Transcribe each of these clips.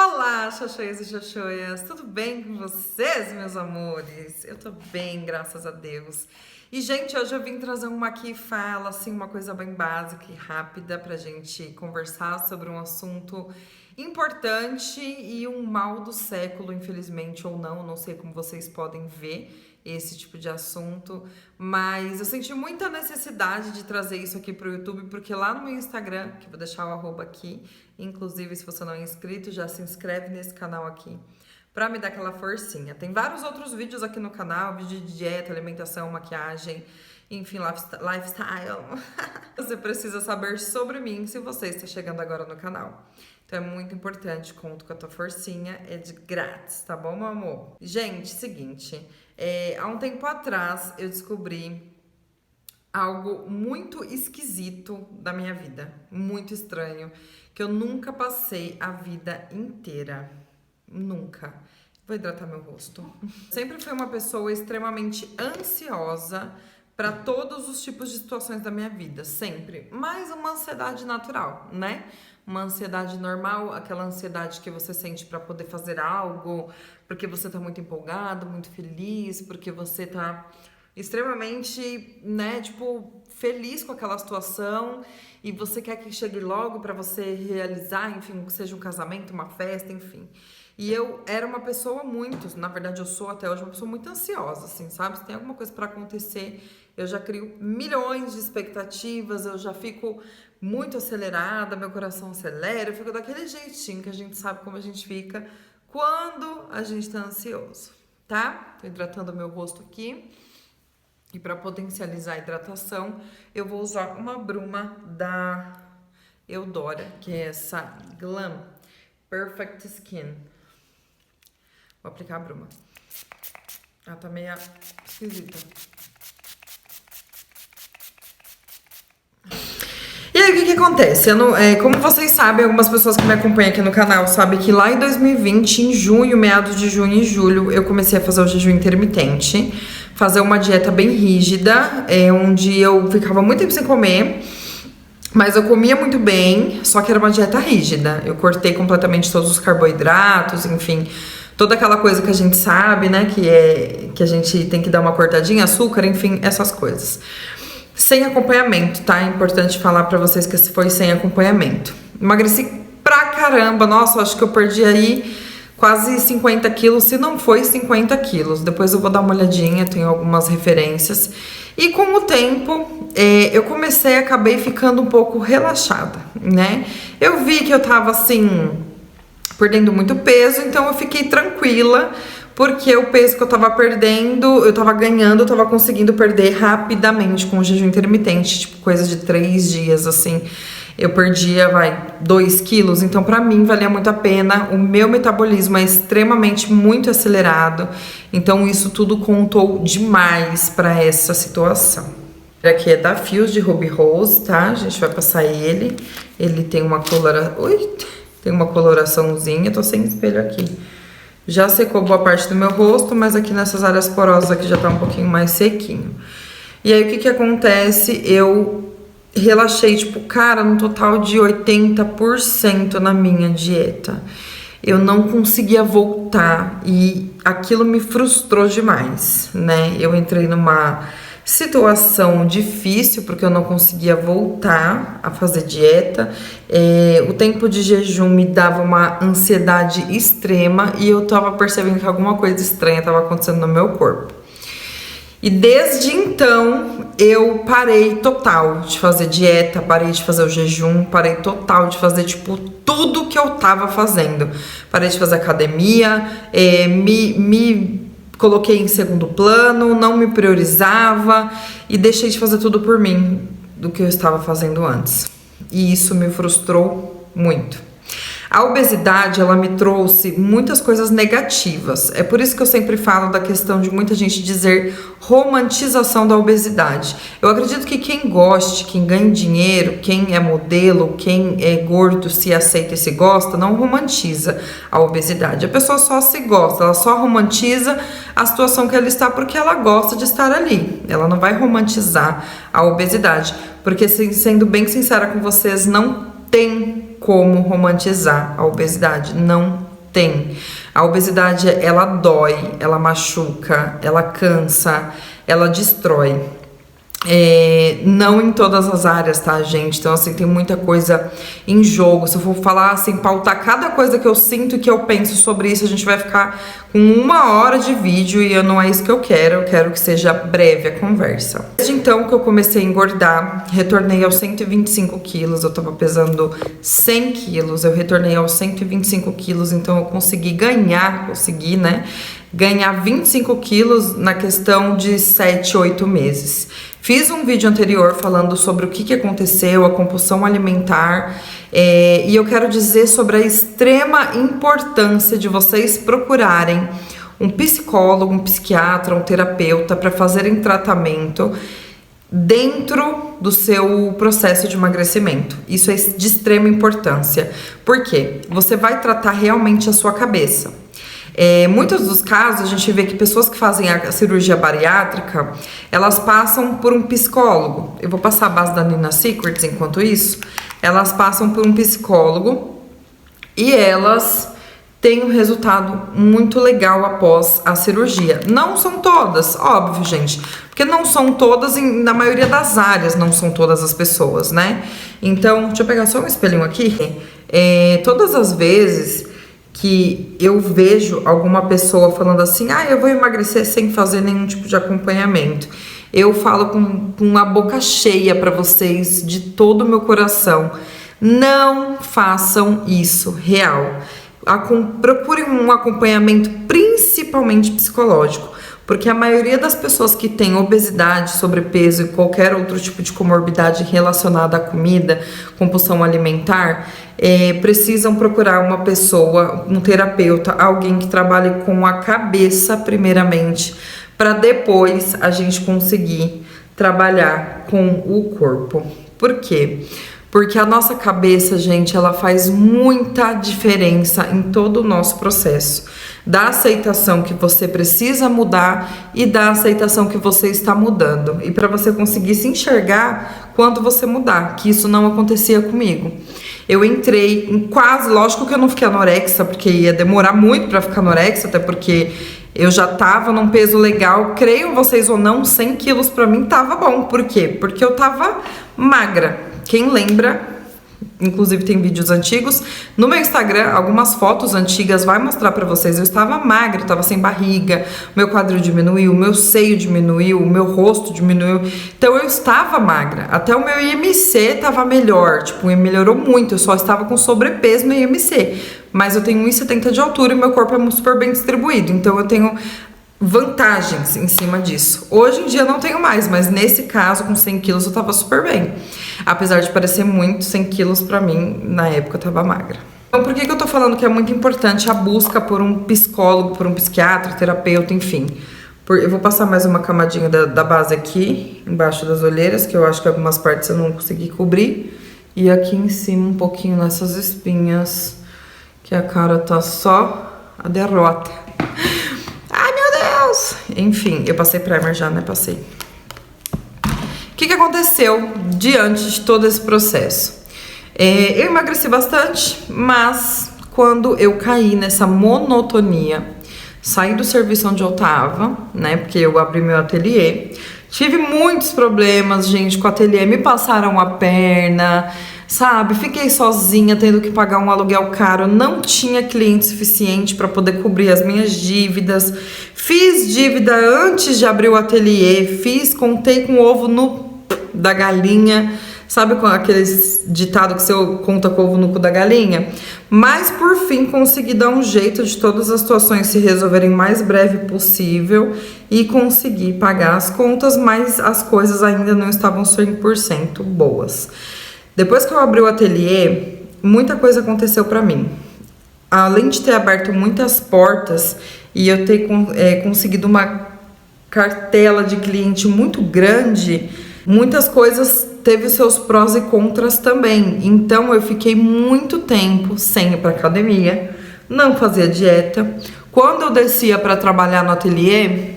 Olá, xoxoias e xoxoias, tudo bem com vocês, meus amores? Eu tô bem, graças a Deus. E, gente, hoje eu vim trazer uma aqui fala, assim, uma coisa bem básica e rápida pra gente conversar sobre um assunto importante e um mal do século, infelizmente ou não sei como vocês podem ver esse tipo de assunto, mas eu senti muita necessidade de trazer isso aqui pro YouTube, porque lá no meu Instagram, que eu vou deixar o arroba aqui, inclusive se você não é inscrito, já se inscreve nesse canal aqui, pra me dar aquela forcinha. Tem vários outros vídeos aqui no canal, vídeo de dieta, alimentação, maquiagem, enfim, lifestyle. Você precisa saber sobre mim se você está chegando agora no canal. Então é muito importante, conto com a tua forcinha, é de grátis, tá bom, meu amor? Gente, seguinte, há um tempo atrás eu descobri algo muito esquisito da minha vida, muito estranho, que eu nunca passei a vida inteira, nunca. Vou hidratar meu rosto. Sempre fui uma pessoa extremamente ansiosa para todos os tipos de situações da minha vida, sempre. Mas uma ansiedade natural, né? Uma ansiedade normal, aquela ansiedade que você sente para poder fazer algo, porque você tá muito empolgado, muito feliz, porque você tá extremamente, né, tipo, feliz com aquela situação e você quer que chegue logo para você realizar, enfim, que seja um casamento, uma festa, enfim. E eu era uma pessoa muito, na verdade eu sou até hoje uma pessoa muito ansiosa, assim, sabe? Se tem alguma coisa para acontecer, eu já crio milhões de expectativas, eu já fico muito acelerada, meu coração acelera, eu fico daquele jeitinho que a gente sabe como a gente fica quando a gente tá ansioso, tá? Tô hidratando meu rosto aqui. E para potencializar a hidratação, eu vou usar uma bruma da Eudora, que é essa Glam Perfect Skin. Vou aplicar a bruma. Ela tá meio esquisita. E aí, o que acontece? Como vocês sabem, algumas pessoas que me acompanham aqui no canal sabem que lá em 2020, em junho, meados de junho e julho, eu comecei a fazer o jejum intermitente, fazer uma dieta bem rígida, onde eu ficava muito tempo sem comer, mas eu comia muito bem, só que era uma dieta rígida. Eu cortei completamente todos os carboidratos, enfim, toda aquela coisa que a gente sabe, né, que a gente tem que dar uma cortadinha, açúcar, enfim, essas coisas. Sem acompanhamento, tá? É importante falar pra vocês que foi sem acompanhamento. Emagreci pra caramba, nossa, acho que eu perdi aí quase 50 quilos, se não foi 50 quilos. Depois eu vou dar uma olhadinha, tenho algumas referências. E com o tempo, eu acabei ficando um pouco relaxada, né? Eu vi que eu tava, assim, perdendo muito peso, então eu fiquei tranquila, porque o peso que eu tava perdendo, eu tava ganhando, eu tava conseguindo perder rapidamente com o jejum intermitente, tipo, coisa de 3 dias, assim. Eu perdia, 2 quilos, então pra mim valia muito a pena. O meu metabolismo é extremamente muito acelerado, então isso tudo contou demais pra essa situação. Aqui é da Fios de Ruby Rose, tá? A gente vai passar ele. Ele tem uma coloraçãozinha, tô sem espelho aqui. Já secou boa parte do meu rosto, mas aqui nessas áreas porosas aqui já tá um pouquinho mais sequinho. E aí, o que acontece? Eu relaxei, tipo, cara, no total de 80% na minha dieta. Eu não conseguia voltar e aquilo me frustrou demais, né? Eu entrei numa situação difícil porque eu não conseguia voltar a fazer dieta. O tempo de jejum me dava uma ansiedade extrema e eu tava percebendo que alguma coisa estranha tava acontecendo no meu corpo. E desde então eu parei total de fazer dieta, parei de fazer o jejum, parei total de fazer, tipo, tudo que eu tava fazendo. Parei de fazer academia, me coloquei em segundo plano, não me priorizava e deixei de fazer tudo por mim do que eu estava fazendo antes. E isso me frustrou muito. A obesidade, ela me trouxe muitas coisas negativas. É por isso que eu sempre falo da questão de muita gente dizer romantização da obesidade. Eu acredito que quem goste, quem ganha dinheiro, quem é modelo, quem é gordo, se aceita e se gosta, não romantiza a obesidade. A pessoa só se gosta, ela só romantiza a situação que ela está porque ela gosta de estar ali. Ela não vai romantizar a obesidade. Porque, sendo bem sincera com vocês, não tem como romantizar a obesidade, não Tem. A obesidade, ela dói, ela machuca, ela cansa, ela destrói. Não em todas as áreas, tá, gente? Então, assim, tem muita coisa em jogo. Se eu for falar, assim, pautar cada coisa que eu sinto e que eu penso sobre isso, a gente vai ficar com 1 hora de vídeo e não é isso que eu quero. Eu quero que seja breve a conversa. Desde então que eu comecei a engordar, retornei aos 125 quilos. Eu tava pesando 100 quilos, eu retornei aos 125 quilos, então eu consegui, né? Ganhar 25 quilos na questão de 7, 8 meses. Fiz um vídeo anterior falando sobre o que aconteceu, a compulsão alimentar, e eu quero dizer sobre a extrema importância de vocês procurarem um psicólogo, um psiquiatra, um terapeuta para fazerem tratamento dentro do seu processo de emagrecimento. Isso é de extrema importância. Por quê? Você vai tratar realmente a sua cabeça. Muitos dos casos a gente vê que pessoas que fazem a cirurgia bariátrica, elas passam por um psicólogo. Eu vou passar a base da Nina Secrets enquanto isso. Elas passam por um psicólogo e elas têm um resultado muito legal após a cirurgia. Não são todas, óbvio, gente, porque não são todas, na maioria das áreas não são todas as pessoas, né? Então, deixa eu pegar só um espelhinho aqui. Todas as vezes que eu vejo alguma pessoa falando assim, eu vou emagrecer sem fazer nenhum tipo de acompanhamento, eu falo com a boca cheia para vocês, de todo o meu coração, não façam isso, real. Procurem um acompanhamento principalmente psicológico, porque a maioria das pessoas que tem obesidade, sobrepeso e qualquer outro tipo de comorbidade relacionada à comida, compulsão alimentar, precisam procurar uma pessoa, um terapeuta, alguém que trabalhe com a cabeça primeiramente, para depois a gente conseguir trabalhar com o corpo. Por quê? Porque a nossa cabeça, gente, ela faz muita diferença em todo o nosso processo. Da aceitação que você precisa mudar e da aceitação que você está mudando. E para você conseguir se enxergar quando você mudar, que isso não acontecia comigo. Eu entrei em lógico que eu não fiquei anorexa, porque ia demorar muito para ficar anorexa, até porque eu já tava num peso legal. Creiam vocês ou não, 100 quilos para mim tava bom. Por quê? Porque eu tava magra. Quem lembra, inclusive tem vídeos antigos, no meu Instagram, algumas fotos antigas vai mostrar pra vocês, eu estava magra, eu estava sem barriga, meu quadril diminuiu, meu seio diminuiu, meu rosto diminuiu, então eu estava magra, até o meu IMC estava melhor, melhorou muito, eu só estava com sobrepeso no IMC, mas eu tenho 1,70 de altura e meu corpo é super bem distribuído, então eu tenho vantagens em cima disso. Hoje em dia não tenho mais, mas nesse caso, com 100 quilos, eu tava super bem. Apesar de parecer muito, 100 quilos pra mim, na época, eu tava magra. Então, por que eu tô falando que é muito importante a busca por um psicólogo, por um psiquiatra, terapeuta, enfim? Eu vou passar mais uma camadinha da base aqui, embaixo das olheiras, que eu acho que algumas partes eu não consegui cobrir. E aqui em cima, um pouquinho nessas espinhas, que a cara tá só a derrota. Enfim, eu passei primer já, né? Passei. O que aconteceu diante de todo esse processo? Eu emagreci bastante, mas quando eu caí nessa monotonia, saí do serviço onde eu tava, né? Porque eu abri meu ateliê. Tive muitos problemas, gente, com o ateliê. Me passaram a perna, sabe? Fiquei sozinha, tendo que pagar um aluguel caro. Não tinha cliente suficiente para poder cobrir as minhas dívidas. Fiz dívida antes de abrir o ateliê. Contei com o ovo da galinha. Sabe com aqueles ditado que você conta com o ovo no cu da galinha? Mas por fim consegui dar um jeito de todas as situações se resolverem o mais breve possível e consegui pagar as contas, mas as coisas ainda não estavam 100% boas. Depois que eu abri o ateliê, muita coisa aconteceu pra mim. Além de ter aberto muitas portas e eu ter conseguido uma cartela de cliente muito grande, muitas coisas teve os seus prós e contras também. Então eu fiquei muito tempo sem ir pra academia, não fazia dieta. Quando eu descia para trabalhar no ateliê,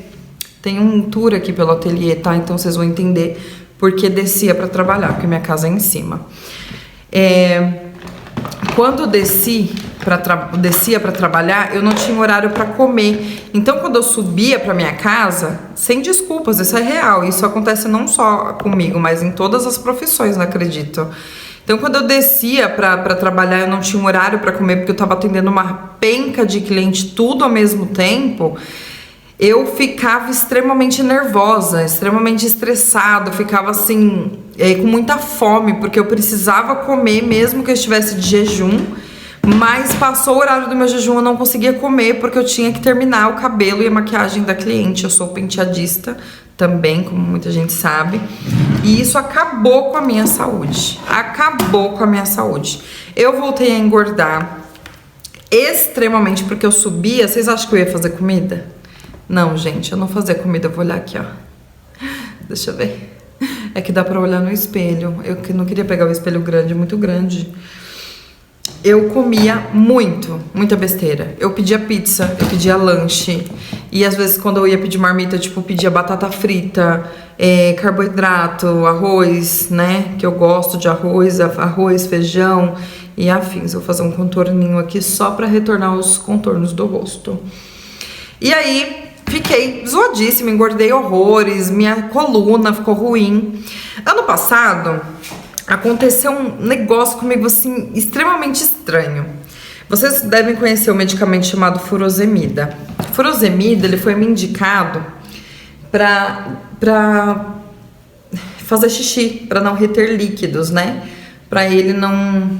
tem um tour aqui pelo ateliê, tá? Então vocês vão entender porque descia para trabalhar, porque minha casa é em cima. Quando eu desci, descia para trabalhar, eu não tinha horário para comer. Então, quando eu subia para minha casa, sem desculpas, isso é real. Isso acontece não só comigo, mas em todas as profissões, não acredito. Então, quando eu descia para trabalhar, eu não tinha um horário para comer, porque eu tava atendendo uma penca de cliente tudo ao mesmo tempo. Eu ficava extremamente nervosa, extremamente estressada, eu ficava assim, com muita fome, porque eu precisava comer mesmo que eu estivesse de jejum. Mas passou o horário do meu jejum, eu não conseguia comer porque eu tinha que terminar o cabelo e a maquiagem da cliente. Eu sou penteadista também, como muita gente sabe. E isso acabou com a minha saúde. Acabou com a minha saúde. Eu voltei a engordar extremamente porque eu subia. Vocês acham que eu ia fazer comida? Não, gente, eu não fazia comida. Eu vou olhar aqui, ó. Deixa eu ver. É que dá pra olhar no espelho. Eu que não queria pegar o espelho grande, muito grande. Eu comia muita besteira. Eu pedia pizza, eu pedia lanche. E às vezes quando eu ia pedir marmita, tipo, pedia batata frita, carboidrato, arroz, né? Que eu gosto de arroz, feijão e afins. Vou fazer um contorninho aqui só pra retornar os contornos do rosto. E aí, fiquei zoadíssima, engordei horrores, minha coluna ficou ruim. Ano passado, aconteceu um negócio comigo, assim, extremamente estranho. Vocês devem conhecer o medicamento chamado furosemida. Furosemida, ele foi me indicado pra fazer xixi, pra não reter líquidos, né? Pra eu não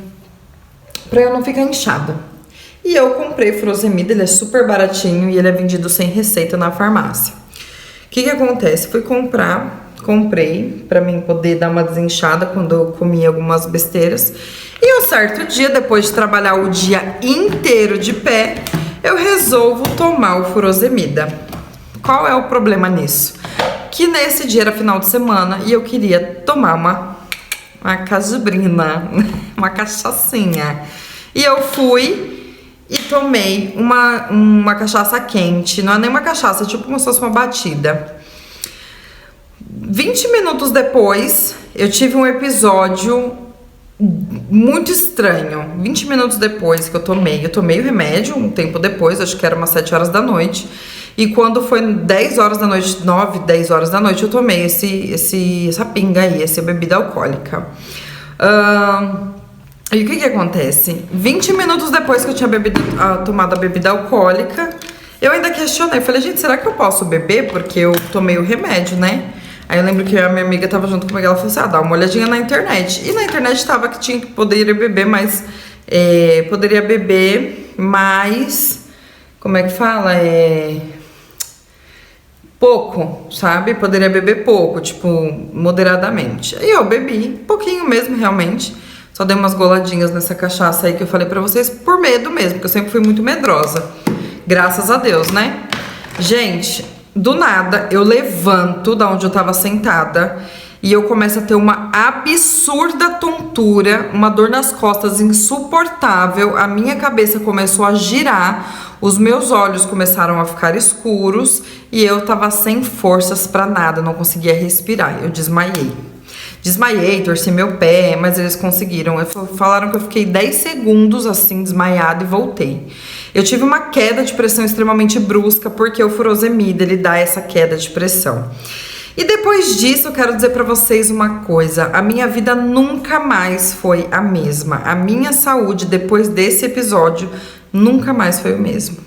ficar inchada. E eu comprei furosemida, ele é super baratinho e ele é vendido sem receita na farmácia. O que acontece? Comprei pra mim poder dar uma desinchada quando eu comia algumas besteiras. E um certo dia, depois de trabalhar o dia inteiro de pé, eu resolvo tomar o furosemida. Qual é o problema nisso? Que nesse dia era final de semana e eu queria tomar uma cajubrina, uma cachaçinha. E eu fui e tomei uma cachaça quente. Não é nem uma cachaça, é tipo como se fosse uma batida. 20 minutos depois, eu tive um episódio muito estranho. 20 minutos depois que eu tomei o remédio, um tempo depois, acho que era umas 7 horas da noite. E quando foi 10 horas da noite, 9, 10 horas da noite, eu tomei essa pinga aí, essa bebida alcoólica. E o que acontece? 20 minutos depois que eu tinha tomado a bebida alcoólica, eu ainda questionei. Falei, gente, será que eu posso beber? Porque eu tomei o remédio, né? Aí eu lembro que a minha amiga tava junto comigo, ela falou assim, dá uma olhadinha na internet. E na internet tava que poderia beber mais, como é que fala? Pouco, sabe? Poderia beber pouco, tipo, moderadamente. Aí eu bebi, pouquinho mesmo, realmente. Só dei umas goladinhas nessa cachaça aí que eu falei pra vocês, por medo mesmo, porque eu sempre fui muito medrosa. Graças a Deus, né? Gente, do nada, eu levanto da onde eu tava sentada e eu começo a ter uma absurda tontura, uma dor nas costas insuportável. A minha cabeça começou a girar, os meus olhos começaram a ficar escuros e eu tava sem forças pra nada, não conseguia respirar. Eu Desmaiei, torci meu pé, mas eles conseguiram. Falaram que eu fiquei 10 segundos assim, desmaiada e voltei. Eu tive uma queda de pressão extremamente brusca, porque o furosemida, ele dá essa queda de pressão. E depois disso, eu quero dizer pra vocês uma coisa. A minha vida nunca mais foi a mesma. A minha saúde, depois desse episódio, nunca mais foi o mesmo.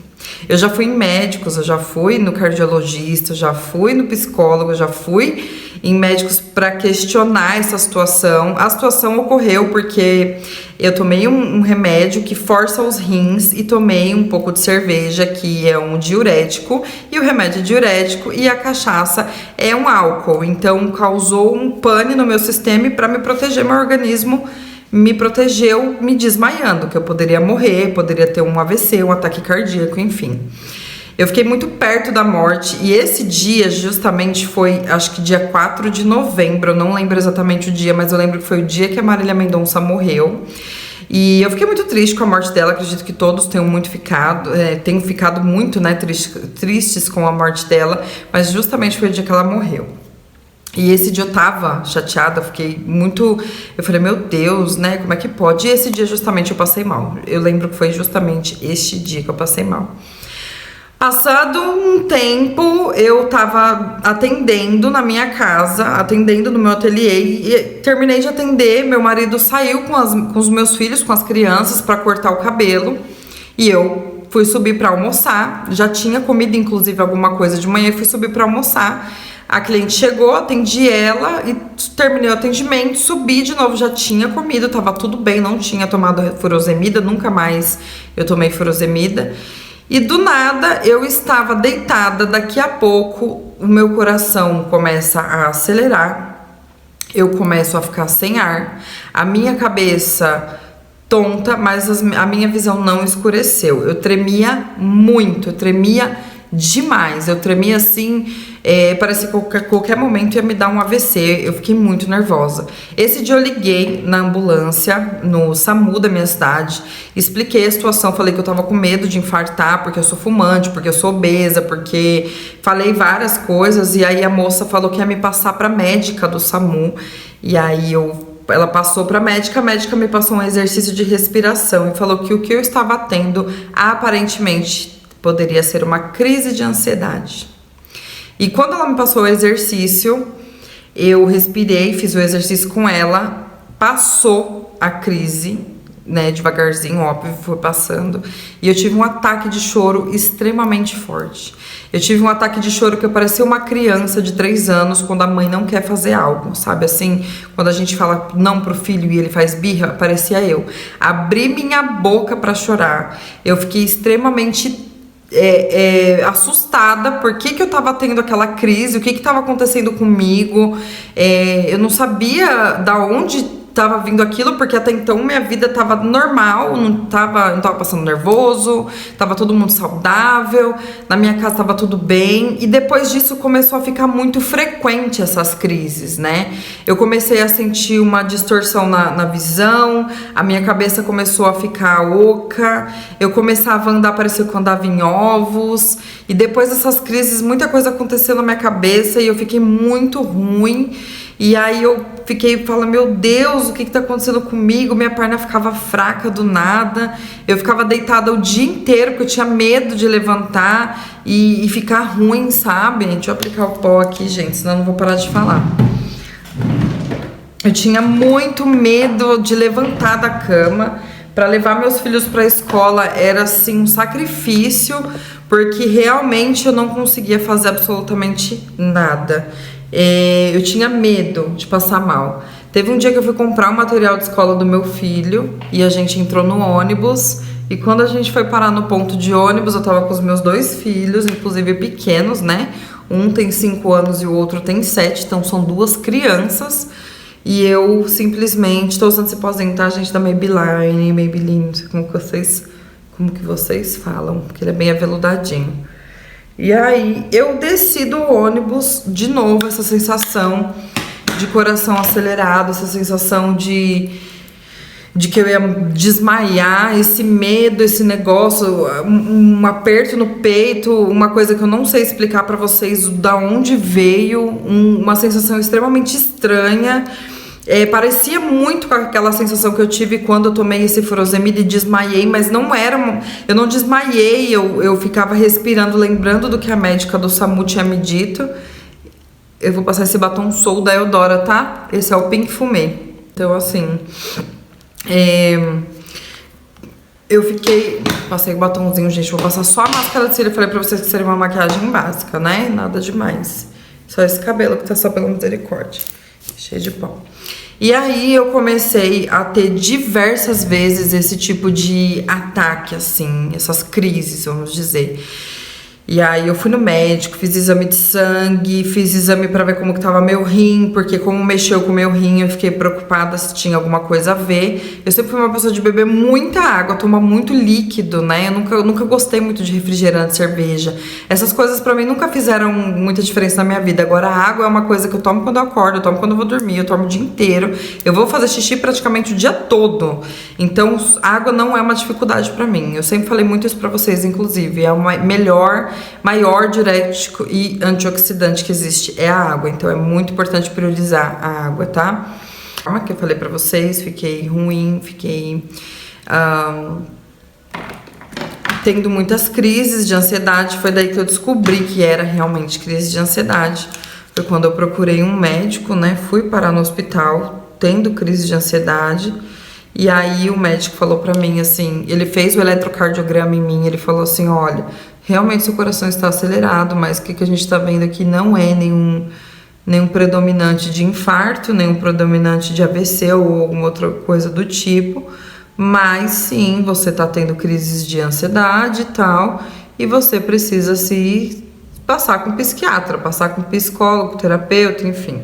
Eu já fui em médicos, eu já fui no cardiologista, eu já fui no psicólogo, eu já fui em médicos para questionar essa situação. A situação ocorreu porque eu tomei um remédio que força os rins e tomei um pouco de cerveja, que é um diurético, e o remédio é diurético e a cachaça é um álcool. Então causou um pane no meu sistema e para me proteger, meu organismo me protegeu me desmaiando, que eu poderia morrer, poderia ter um AVC, um ataque cardíaco, enfim. Eu fiquei muito perto da morte e esse dia justamente foi, acho que dia 4 de novembro, eu não lembro exatamente o dia, mas eu lembro que foi o dia que a Marília Mendonça morreu. E eu fiquei muito triste com a morte dela, acredito que todos tenham ficado muito, né, tristes com a morte dela, mas justamente foi o dia que ela morreu. E esse dia eu tava chateada, fiquei muito... Eu falei, meu Deus, né, como é que pode? E esse dia justamente eu passei mal. Eu lembro que foi justamente este dia que eu passei mal. Passado um tempo, eu tava atendendo na minha casa, atendendo no meu ateliê e terminei de atender. Meu marido saiu com os meus filhos, com as crianças, pra cortar o cabelo. E eu fui subir pra almoçar. Já tinha comido, inclusive, alguma coisa de manhã e fui subir pra almoçar. A cliente chegou, atendi ela e terminei o atendimento, subi de novo, já tinha comido, tava tudo bem, não tinha tomado furosemida, nunca mais eu tomei furosemida. E do nada eu estava deitada, daqui a pouco o meu coração começa a acelerar, eu começo a ficar sem ar, a minha cabeça tonta, mas a minha visão não escureceu. Eu tremia muito, eu tremia demais, eu tremia assim, parecia que qualquer momento ia me dar um AVC, eu fiquei muito nervosa. Esse dia eu liguei na ambulância, no SAMU da minha cidade, expliquei a situação, falei que eu tava com medo de infartar, porque eu sou fumante, porque eu sou obesa, porque falei várias coisas, e aí a moça falou que ia me passar pra médica do SAMU, e aí ela passou pra médica, a médica me passou um exercício de respiração e falou que o que eu estava tendo aparentemente poderia ser uma crise de ansiedade. E quando ela me passou o exercício, eu respirei, fiz o exercício com ela, passou a crise, né, devagarzinho, óbvio, foi passando, e eu tive um ataque de choro extremamente forte. Eu tive um ataque de choro que eu parecia uma criança de 3 anos quando a mãe não quer fazer algo, sabe? Assim, quando a gente fala não pro filho e ele faz birra, parecia eu. Abri minha boca pra chorar. Eu fiquei extremamente assustada por que eu tava tendo aquela crise, o que tava acontecendo comigo. Eu não sabia da onde tava vindo aquilo, porque até então minha vida tava normal, não tava passando nervoso, tava todo mundo saudável, na minha casa tava tudo bem, e depois disso começou a ficar muito frequente essas crises, né? Eu comecei a sentir uma distorção na visão, a minha cabeça começou a ficar oca, eu começava a andar, parecia que eu andava em ovos, e depois dessas crises muita coisa aconteceu na minha cabeça e eu fiquei muito ruim. E aí eu fiquei falando, meu Deus, o que tá acontecendo comigo? Minha perna ficava fraca do nada. Eu ficava deitada o dia inteiro porque eu tinha medo de levantar e ficar ruim, sabe? Deixa eu aplicar o pó aqui, gente, senão eu não vou parar de falar. Eu tinha muito medo de levantar da cama. Para levar meus filhos para a escola era assim um sacrifício, porque realmente eu não conseguia fazer absolutamente nada. Eu tinha medo de passar mal. Teve um dia que eu fui comprar um material de escola do meu filho e a gente entrou no ônibus. E quando a gente foi parar no ponto de ônibus, eu tava com os meus 2 filhos, inclusive pequenos, né? Um tem 5 anos e o outro tem 7, então são 2 crianças. E eu simplesmente tô usando esse pozinho, tá, gente? Da Maybelline, não sei como que vocês falam, porque ele é bem aveludadinho. E aí, eu desci do ônibus, de novo, essa sensação de coração acelerado, essa sensação de que eu ia desmaiar, esse medo, esse negócio, um aperto no peito, uma coisa que eu não sei explicar pra vocês da onde veio, uma sensação extremamente estranha. Parecia muito com aquela sensação que eu tive quando eu tomei esse furosemida e desmaiei, mas não era, eu não desmaiei, eu ficava respirando, lembrando do que a médica do SAMU tinha me dito. Eu vou passar esse batom Soul da Eudora, tá? Esse é o Pink Fumê. Então, assim, eu fiquei... Passei o batomzinho, gente, vou passar só a máscara de cílio. Eu falei pra vocês que seria uma maquiagem básica, né? Nada demais. Só esse cabelo que tá só pela misericórdia. Cheio de pó. E aí eu comecei a ter diversas vezes esse tipo de ataque, assim, essas crises, vamos dizer. E aí eu fui no médico, fiz exame de sangue, fiz exame pra ver como que tava meu rim, porque como mexeu com meu rim, eu fiquei preocupada se tinha alguma coisa a ver. Eu sempre fui uma pessoa de beber muita água, tomar muito líquido, né? Eu nunca gostei muito de refrigerante, cerveja. Essas coisas pra mim nunca fizeram muita diferença na minha vida. Agora a água é uma coisa que eu tomo quando eu acordo, eu tomo quando eu vou dormir, eu tomo o dia inteiro. Eu vou fazer xixi praticamente o dia todo. Então água não é uma dificuldade pra mim. Eu sempre falei muito isso pra vocês, inclusive. É o melhor maior diurético e antioxidante que existe é a água. Então é muito importante priorizar a água, tá? Como que eu falei pra vocês, fiquei ruim, fiquei tendo muitas crises de ansiedade. Foi daí que eu descobri que era realmente crise de ansiedade. Foi quando eu procurei um médico, né? Fui parar no hospital tendo crise de ansiedade. E aí o médico falou pra mim assim, ele fez o eletrocardiograma em mim, ele falou assim, olha, realmente seu coração está acelerado, mas o que a gente tá vendo aqui não é nenhum predominante de infarto, nenhum predominante de AVC ou alguma outra coisa do tipo, mas sim, você tá tendo crises de ansiedade e tal, e você precisa se passar com psiquiatra, passar com psicólogo, terapeuta, enfim.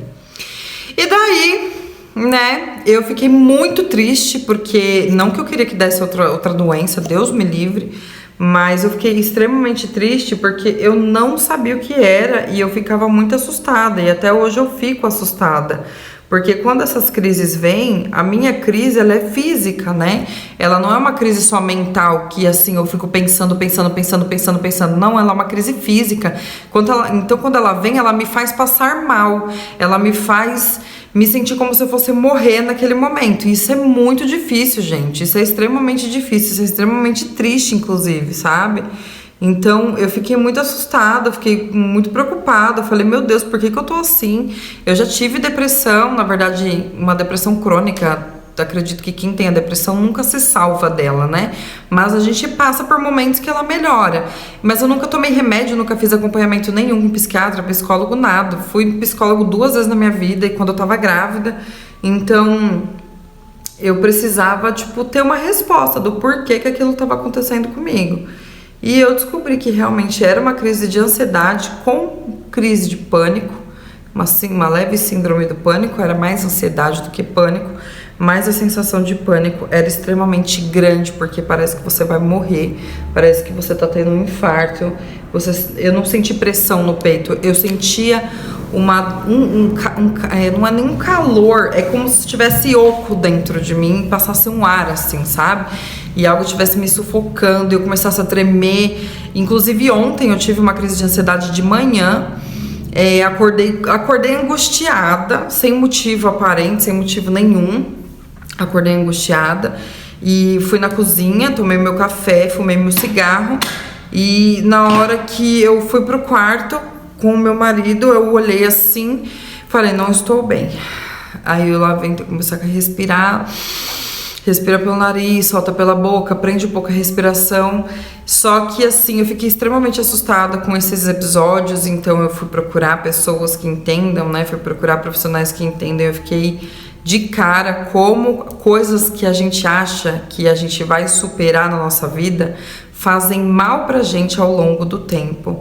E daí, né, eu fiquei muito triste, porque não que eu queria que desse outra doença, Deus me livre, mas eu fiquei extremamente triste porque eu não sabia o que era e eu ficava muito assustada, e até hoje eu fico assustada. Porque quando essas crises vêm, a minha crise, ela é física, né? Ela não é uma crise só mental, que assim, eu fico pensando. Não, ela é uma crise física. Então, quando ela vem, ela me faz passar mal. Ela me faz me sentir como se eu fosse morrer naquele momento. E isso é muito difícil, gente. Isso é extremamente difícil. Isso é extremamente triste, inclusive, sabe? Então, eu fiquei muito assustada, fiquei muito preocupada. Eu falei, meu Deus, por que eu tô assim? Eu já tive depressão, na verdade, uma depressão crônica. Acredito que quem tem a depressão nunca se salva dela, né? Mas a gente passa por momentos que ela melhora. Mas eu nunca tomei remédio, nunca fiz acompanhamento nenhum com psiquiatra, psicólogo, nada. Fui psicólogo 2 vezes na minha vida, e quando eu tava grávida. Então, eu precisava, tipo, ter uma resposta do porquê que aquilo tava acontecendo comigo. E eu descobri que realmente era uma crise de ansiedade com crise de pânico, uma leve síndrome do pânico, era mais ansiedade do que pânico, mas a sensação de pânico era extremamente grande, porque parece que você vai morrer, parece que você tá tendo um infarto. Eu não senti pressão no peito, eu sentia não é nenhum calor, é como se tivesse oco dentro de mim, passasse um ar assim, sabe? E algo estivesse me sufocando, eu começasse a tremer. Inclusive ontem eu tive uma crise de ansiedade de manhã, acordei angustiada, sem motivo aparente, sem motivo nenhum. Acordei angustiada e fui na cozinha, tomei meu café, fumei meu cigarro, e na hora que eu fui pro quarto com o meu marido, eu olhei assim, falei, não estou bem. Aí eu lá venho começar a respirar, respira pelo nariz, solta pela boca, prende um pouco a respiração. Só que assim, eu fiquei extremamente assustada com esses episódios, então eu fui procurar pessoas que entendam, né? Fui procurar profissionais que entendem. Eu fiquei de cara como coisas que a gente acha que a gente vai superar na nossa vida fazem mal pra gente ao longo do tempo.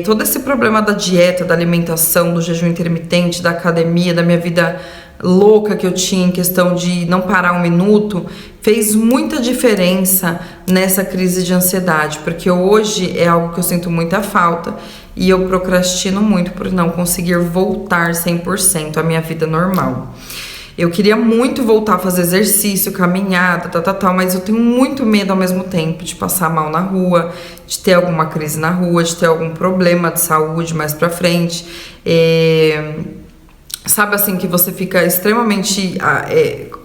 Todo esse problema da dieta, da alimentação, do jejum intermitente, da academia, da minha vida louca que eu tinha em questão de não parar um minuto, fez muita diferença nessa crise de ansiedade, porque hoje é algo que eu sinto muita falta e eu procrastino muito por não conseguir voltar 100% à minha vida normal. Eu queria muito voltar a fazer exercício, caminhada, mas eu tenho muito medo ao mesmo tempo de passar mal na rua, de ter alguma crise na rua, de ter algum problema de saúde mais pra frente. Sabe assim, que você fica extremamente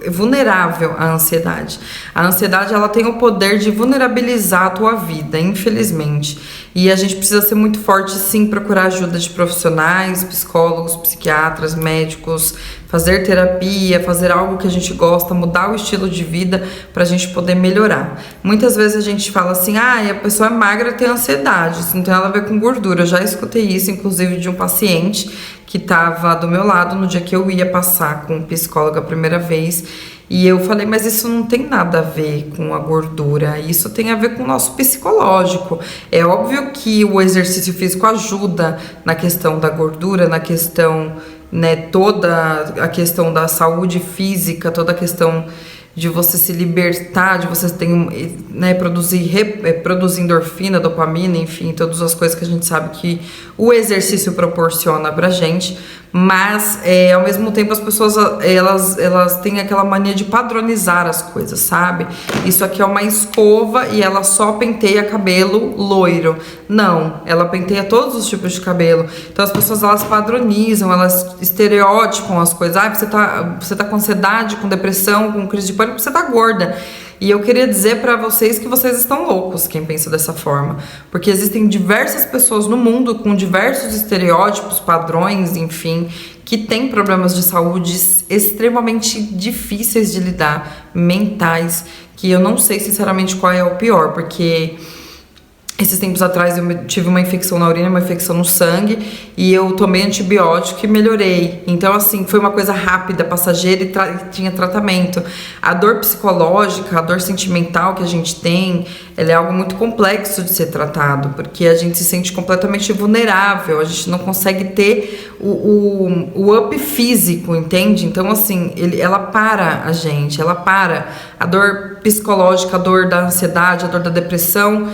vulnerável à ansiedade. A ansiedade, ela tem o poder de vulnerabilizar a tua vida, infelizmente. E a gente precisa ser muito forte, sim, procurar ajuda de profissionais, psicólogos, psiquiatras, médicos, fazer terapia, fazer algo que a gente gosta, mudar o estilo de vida pra gente poder melhorar. Muitas vezes a gente fala assim, a pessoa é magra e tem ansiedade, isso não tem nada a ver com gordura. Eu já escutei isso, inclusive, de um paciente que estava do meu lado no dia que eu ia passar com o psicólogo a primeira vez. E eu falei, mas isso não tem nada a ver com a gordura, isso tem a ver com o nosso psicológico. É óbvio que o exercício físico ajuda na questão da gordura, na questão, né, toda a questão da saúde física, toda a questão de você se libertar, de você ter, né, produzir endorfina, dopamina, enfim, todas as coisas que a gente sabe que o exercício proporciona pra gente. mas ao mesmo tempo as pessoas elas têm aquela mania de padronizar as coisas, sabe? Isso aqui é uma escova e ela só penteia cabelo loiro. Não, ela penteia todos os tipos de cabelo. Então as pessoas elas padronizam, elas estereotipam as coisas. Você tá com ansiedade, com depressão, com crise de pânico, você tá gorda. E eu queria dizer pra vocês que vocês estão loucos, quem pensa dessa forma. Porque existem diversas pessoas no mundo com diversos estereótipos, padrões, enfim, que têm problemas de saúde extremamente difíceis de lidar, mentais, que eu não sei sinceramente qual é o pior, porque esses tempos atrás eu tive uma infecção na urina, uma infecção no sangue, e eu tomei antibiótico e melhorei. Então, assim, foi uma coisa rápida, passageira e tinha tratamento. A dor psicológica, a dor sentimental que a gente tem, ela é algo muito complexo de ser tratado, porque a gente se sente completamente vulnerável, a gente não consegue ter o up físico, entende? Então, assim, ela para a gente, ela para a dor psicológica, a dor da ansiedade, a dor da depressão,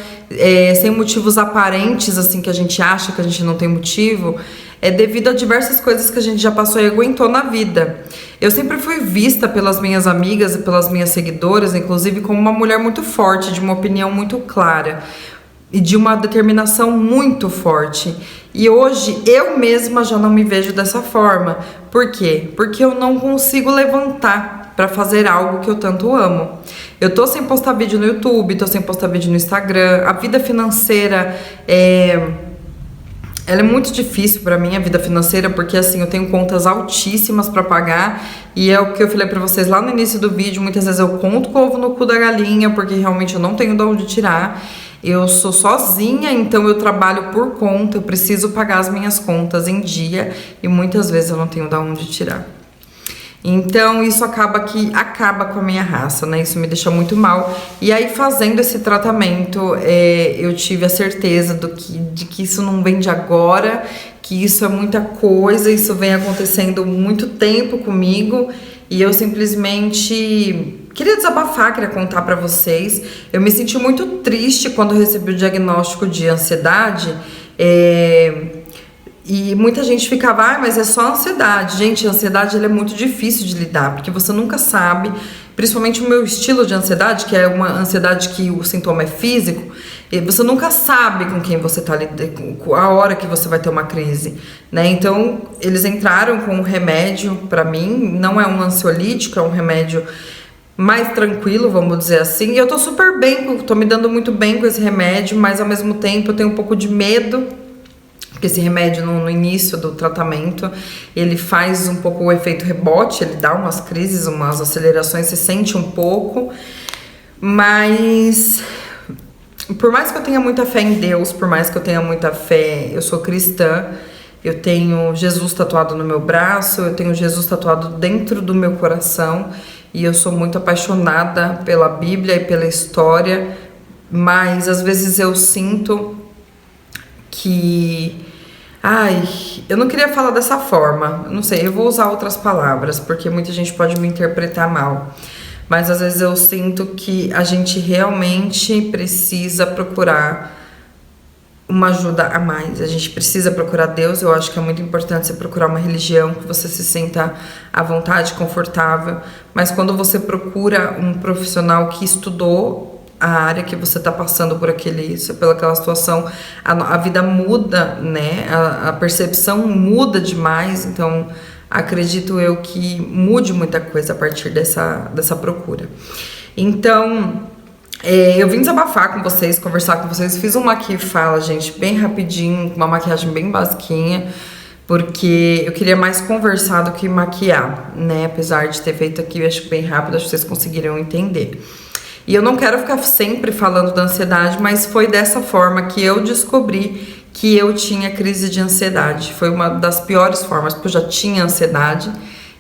sem motivos aparentes, assim, que a gente acha que a gente não tem motivo, é devido a diversas coisas que a gente já passou e aguentou na vida. Eu sempre fui vista pelas minhas amigas e pelas minhas seguidoras, inclusive, como uma mulher muito forte, de uma opinião muito clara e de uma determinação muito forte. E hoje eu mesma já não me vejo dessa forma. Por quê? Porque eu não consigo levantar para fazer algo que eu tanto amo. Eu tô sem postar vídeo no YouTube, tô sem postar vídeo no Instagram. A vida financeira ela é muito difícil pra mim, a vida financeira, porque assim, eu tenho contas altíssimas pra pagar, e é o que eu falei pra vocês lá no início do vídeo, muitas vezes eu conto com o ovo no cu da galinha, porque realmente eu não tenho de onde tirar. Eu sou sozinha, então eu trabalho por conta, eu preciso pagar as minhas contas em dia, e muitas vezes eu não tenho de onde tirar. Então isso acaba com a minha raça, né? Isso me deixa muito mal. E aí, fazendo esse tratamento, eu tive a certeza de que isso não vem de agora, que isso é muita coisa, isso vem acontecendo muito tempo comigo, e eu simplesmente queria desabafar, queria contar pra vocês. Eu me senti muito triste quando eu recebi o diagnóstico de ansiedade. E muita gente ficava, mas é só ansiedade. Gente, a ansiedade ela é muito difícil de lidar, porque você nunca sabe, principalmente o meu estilo de ansiedade, que é uma ansiedade que o sintoma é físico, e você nunca sabe com quem você tá lidando, a hora que você vai ter uma crise, né? Então, eles entraram com um remédio pra mim, não é um ansiolítico, é um remédio mais tranquilo, vamos dizer assim. E eu tô super bem, tô me dando muito bem com esse remédio, mas ao mesmo tempo eu tenho um pouco de medo, porque esse remédio no início do tratamento, ele faz um pouco o efeito rebote, ele dá umas crises, umas acelerações, você sente um pouco, mas por mais que eu tenha muita fé em Deus, por mais que eu tenha muita fé, eu sou cristã, eu tenho Jesus tatuado no meu braço, eu tenho Jesus tatuado dentro do meu coração, e eu sou muito apaixonada pela Bíblia e pela história, mas às vezes eu sinto que... eu não queria falar dessa forma, não sei, eu vou usar outras palavras, porque muita gente pode me interpretar mal, mas às vezes eu sinto que a gente realmente precisa procurar uma ajuda a mais, a gente precisa procurar Deus. Eu acho que é muito importante você procurar uma religião que você se sinta à vontade, confortável, mas quando você procura um profissional que estudou a área que você está passando pelaquela situação, a vida muda, né? A percepção muda demais, então acredito eu que mude muita coisa a partir dessa procura. Então, eu vim desabafar com vocês, conversar com vocês, fiz uma fala, gente, bem rapidinho, uma maquiagem bem basiquinha, porque eu queria mais conversar do que maquiar, né? Apesar de ter feito aqui, eu acho que bem rápido, acho que vocês conseguiram entender. E eu não quero ficar sempre falando da ansiedade, mas foi dessa forma que eu descobri que eu tinha crise de ansiedade. Foi uma das piores formas, porque eu já tinha ansiedade,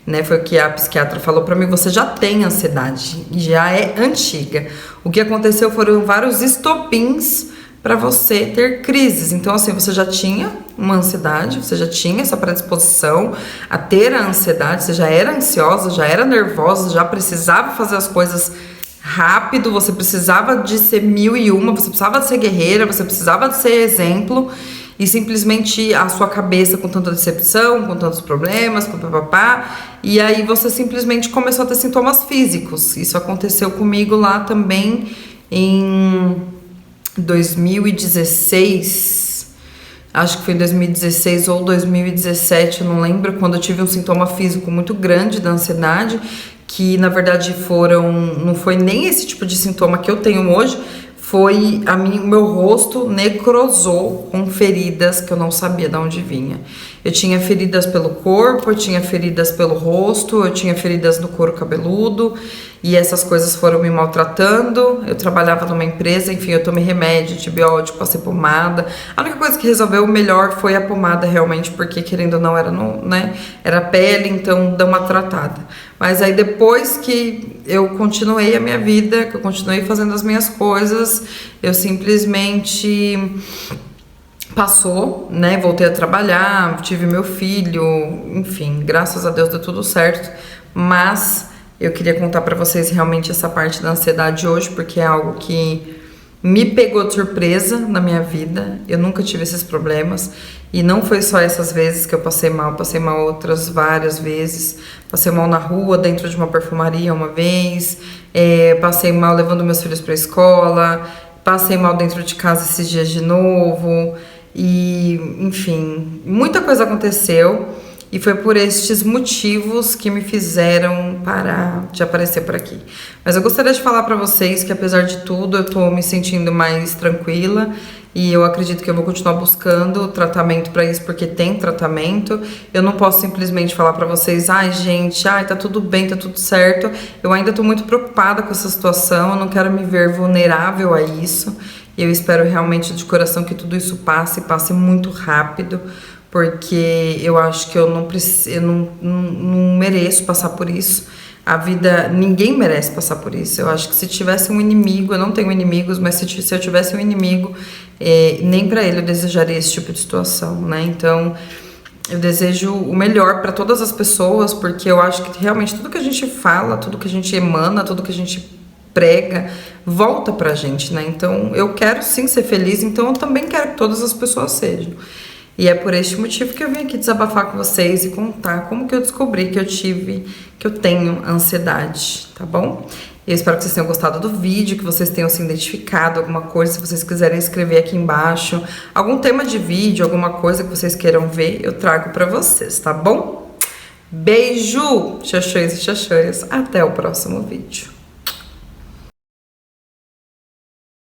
né? Foi o que a psiquiatra falou pra mim, você já tem ansiedade, já é antiga. O que aconteceu foram vários estopins para você ter crises. Então, assim, você já tinha uma ansiedade, você já tinha essa predisposição a ter a ansiedade, você já era ansiosa, já era nervosa, já precisava fazer as coisas rápido, você precisava de ser 1001, você precisava de ser guerreira, você precisava de ser exemplo, e simplesmente a sua cabeça com tanta decepção, com tantos problemas, papapá, e aí você simplesmente começou a ter sintomas físicos. Isso aconteceu comigo lá também em 2016, acho que foi em 2016 ou 2017, eu não lembro, quando eu tive um sintoma físico muito grande da ansiedade, que na verdade não foi nem esse tipo de sintoma que eu tenho hoje, foi o meu rosto necrosou com feridas que eu não sabia de onde vinha. Eu tinha feridas pelo corpo, eu tinha feridas pelo rosto, eu tinha feridas no couro cabeludo, e essas coisas foram me maltratando. Eu trabalhava numa empresa, enfim, eu tomei remédio, antibiótico, passei pomada. A única coisa que resolveu melhor foi a pomada, realmente, porque querendo ou não era pele, então deu uma tratada. Mas aí depois que eu continuei a minha vida, que eu continuei fazendo as minhas coisas, eu simplesmente passou, né? Voltei a trabalhar, tive meu filho, enfim, graças a Deus deu tudo certo. Mas eu queria contar pra vocês realmente essa parte da ansiedade hoje, porque é algo que me pegou de surpresa na minha vida. Eu nunca tive esses problemas. E não foi só essas vezes que eu passei mal outras várias vezes. Passei mal na rua, dentro de uma perfumaria uma vez. Passei mal levando meus filhos pra escola. Passei mal dentro de casa esses dias de novo. E, enfim, muita coisa aconteceu. E foi por estes motivos que me fizeram parar de aparecer por aqui. Mas eu gostaria de falar pra vocês que, apesar de tudo, eu tô me sentindo mais tranquila. E eu acredito que eu vou continuar buscando tratamento pra isso, porque tem tratamento. Eu não posso simplesmente falar pra vocês, ai gente, tá tudo bem, tá tudo certo. Eu ainda tô muito preocupada com essa situação, eu não quero me ver vulnerável a isso. E eu espero realmente de coração que tudo isso passe muito rápido. Porque eu acho que eu não mereço passar por isso. A vida, ninguém merece passar por isso. Eu acho que se tivesse um inimigo, eu não tenho inimigos, mas se eu tivesse um inimigo, nem pra ele eu desejaria esse tipo de situação, né? Então, eu desejo o melhor pra todas as pessoas, porque eu acho que realmente tudo que a gente fala, tudo que a gente emana, tudo que a gente prega, volta pra gente, né? Então, eu quero sim ser feliz, então eu também quero que todas as pessoas sejam. E é por este motivo que eu vim aqui desabafar com vocês e contar como que eu descobri que eu tenho ansiedade, tá bom? Eu espero que vocês tenham gostado do vídeo, que vocês tenham se identificado, alguma coisa, se vocês quiserem escrever aqui embaixo, algum tema de vídeo, alguma coisa que vocês queiram ver, eu trago pra vocês, tá bom? Beijo, xaxões e xaxões, até o próximo vídeo.